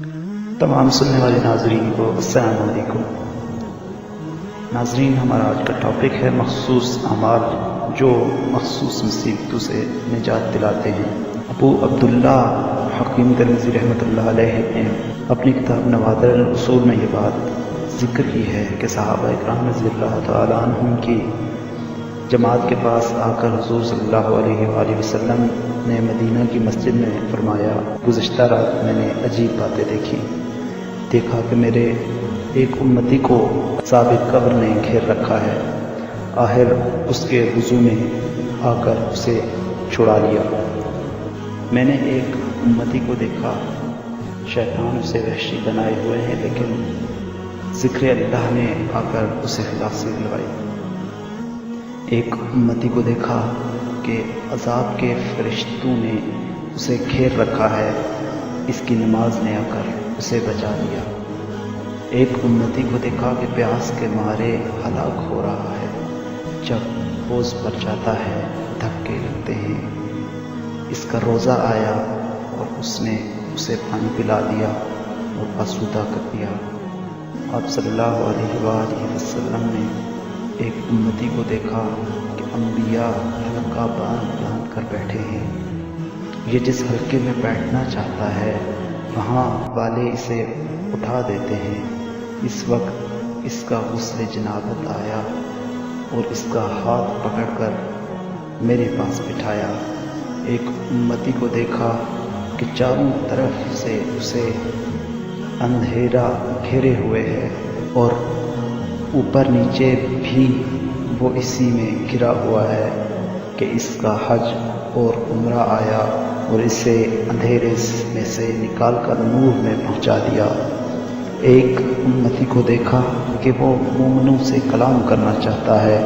تمام سننے والے ناظرین کو السلام علیکم۔ ناظرین، ہمارا آج کا ٹاپک ہے مخصوص اعمال جو مخصوص مصیبتوں سے نجات دلاتے ہیں۔ ابو عبداللہ حکیم ترمذی رحمۃ اللہ علیہ نے اپنی کتاب نوادر الاصول میں یہ بات ذکر کی ہے کہ صحابہ اکرام رضی اللہ تعالیٰ عنہم کی جماعت کے پاس آ کر حضور صلی اللہ علیہ وآلہ وسلم نے مدینہ کی مسجد میں فرمایا، گزشتہ رات میں نے عجیب باتیں دیکھا کہ میرے ایک امتی کو عذاب قبر نے گھیر رکھا ہے، آخر اس کے وضو میں آ کر اسے چھڑا لیا۔ میں نے ایک امتی کو دیکھا، شیطان اسے وحشی بنائے ہوئے ہیں، لیکن ذکر اللہ نے آ کر اسے خلاصی دلوائی۔ ایک امتی کو دیکھا کہ عذاب کے فرشتوں نے اسے گھیر رکھا ہے، اس کی نماز نے آ کر اسے بچا لیا۔ ایک امتی کو دیکھا کہ پیاس کے مارے ہلاک ہو رہا ہے، جب حوض پر جاتا ہے دھکے لگتے ہیں، اس کا روزہ آیا اور اس نے اسے پانی پلا دیا اور آسودہ کر دیا۔ آپ صلی اللہ علیہ وآلہ وسلم نے ایک امتی کو دیکھا کہ انبیاء حلقہ باندھ کر بیٹھے ہیں، یہ جس حلقے میں بیٹھنا چاہتا ہے وہاں والے اسے اٹھا دیتے ہیں۔ اس وقت اس کا غسل جنابت آیا اور اس کا ہاتھ پکڑ کر میرے پاس بٹھایا۔ ایک امتی کو دیکھا کہ چاروں طرف سے اسے اندھیرا گھیرے ہوئے ہے اور اوپر نیچے بھی وہ اسی میں گھرا ہوا ہے کہ اس کا حج اور عمرہ آیا اور اسے اندھیرے میں سے نکال کر نور میں پہنچا دیا۔ ایک امتی کو دیکھا کہ وہ مومنوں سے کلام کرنا چاہتا ہے،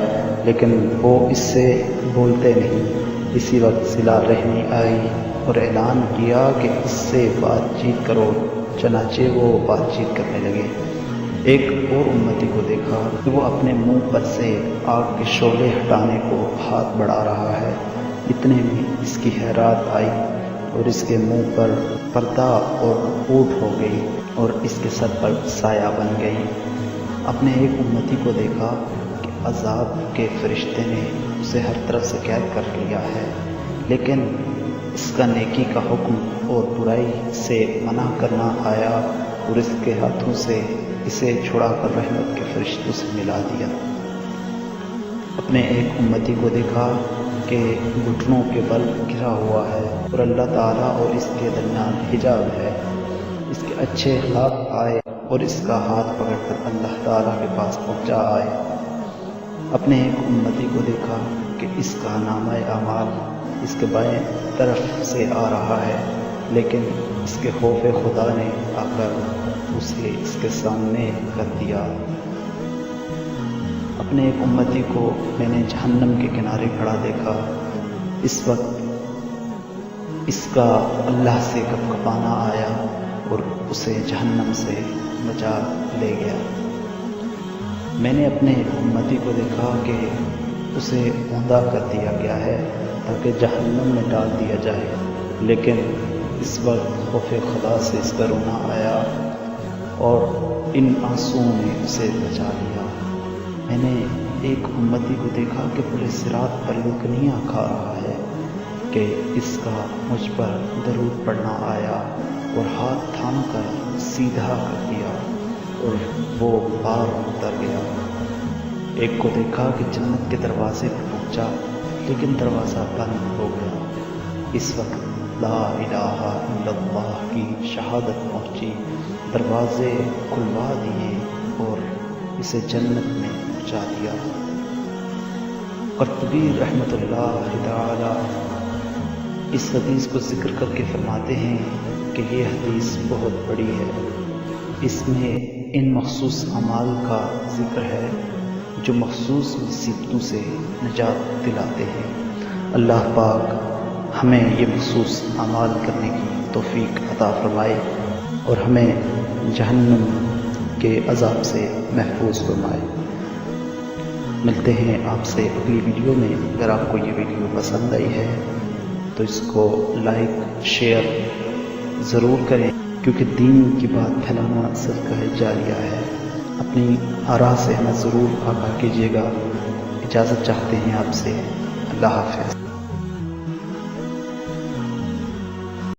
لیکن وہ اس سے بولتے نہیں۔ اسی وقت صلہ رحمی آئی اور اعلان کیا کہ اس سے بات چیت کرو، چنانچہ وہ بات چیت کرنے لگے۔ ایک اور امتی کو دیکھا کہ وہ اپنے منہ پر سے آگ کے شعلے ہٹانے کو ہاتھ بڑھا رہا ہے، اتنے میں اس کی حیرت آئی اور اس کے منہ پر پردہ اور اوٹ ہو گئی اور اس کے سر پر سایہ بن گئی۔ اپنے ایک امتی کو دیکھا کہ عذاب کے فرشتے نے اسے ہر طرف سے قید کر لیا ہے، لیکن اس کا نیکی کا حکم اور برائی سے منع کرنا آیا اور اس کے ہاتھوں سے اسے چھڑا کر رحمت کے فرشتوں سے ملا دیا۔ اپنے ایک امتی کو دیکھا کہ گھٹنوں کے بل گرا ہوا ہے اور اللہ تعالیٰ اور اس کے درمیان حجاب ہے، اس کے اچھے اخلاق آئے اور اس کا ہاتھ پکڑ کر اللہ تعالیٰ کے پاس پہنچا آئے۔ اپنے ایک امتی کو دیکھا کہ اس کا نامہ اعمال اس کے بائیں طرف سے آ رہا ہے، لیکن اس کے خوف خدا نے آ کر اسے اس کے سامنے کر دیا۔ اپنے ایک امتی کو میں نے جہنم کے کنارے کھڑا دیکھا، اس وقت اس کا اللہ سے کپکپانا آیا اور اسے جہنم سے بچا لے گیا۔ میں نے اپنے ایک امتی کو دیکھا کہ اسے اوندا کر دیا گیا ہے تاکہ جہنم میں ڈال دیا جائے، لیکن اس وقت خوف خدا سے اس کا رونا آیا اور ان آنسوؤں نے اسے بچا لیا۔ میں نے ایک امتی کو دیکھا کہ پورے صراط پر لکنیاں کھا رہا ہے کہ اس کا مجھ پر درود پڑھنا آیا اور ہاتھ تھام کر سیدھا کر دیا اور وہ پار اتر گیا۔ ایک کو دیکھا کہ جنت کے دروازے پر پہنچا، لیکن دروازہ بند ہو گیا۔ اس وقت لا الہ الا اللہ کی شہادت پہنچی، دروازے کھلوا دیے اور اسے جنت میں پہنچا دیا۔ قرطبی رحمۃ اللہ تعالی اس حدیث کو ذکر کر کے فرماتے ہیں کہ یہ حدیث بہت بڑی ہے، اس میں ان مخصوص اعمال کا ذکر ہے جو مخصوص مصیبتوں سے نجات دلاتے ہیں۔ اللہ پاک ہمیں یہ مخصوص اعمال کرنے کی توفیق عطا فرمائے اور ہمیں جہنم کے عذاب سے محفوظ فرمائے۔ ملتے ہیں آپ سے اگلی ویڈیو میں۔ اگر آپ کو یہ ویڈیو پسند آئی ہے تو اس کو لائک شیئر ضرور کریں، کیونکہ دین کی بات پھیلانا صدقہ جاریہ ہے۔ اپنی آراء سے ہمیں ضرور آگاہ کیجیے گا۔ اجازت چاہتے ہیں آپ سے۔ اللہ حافظ۔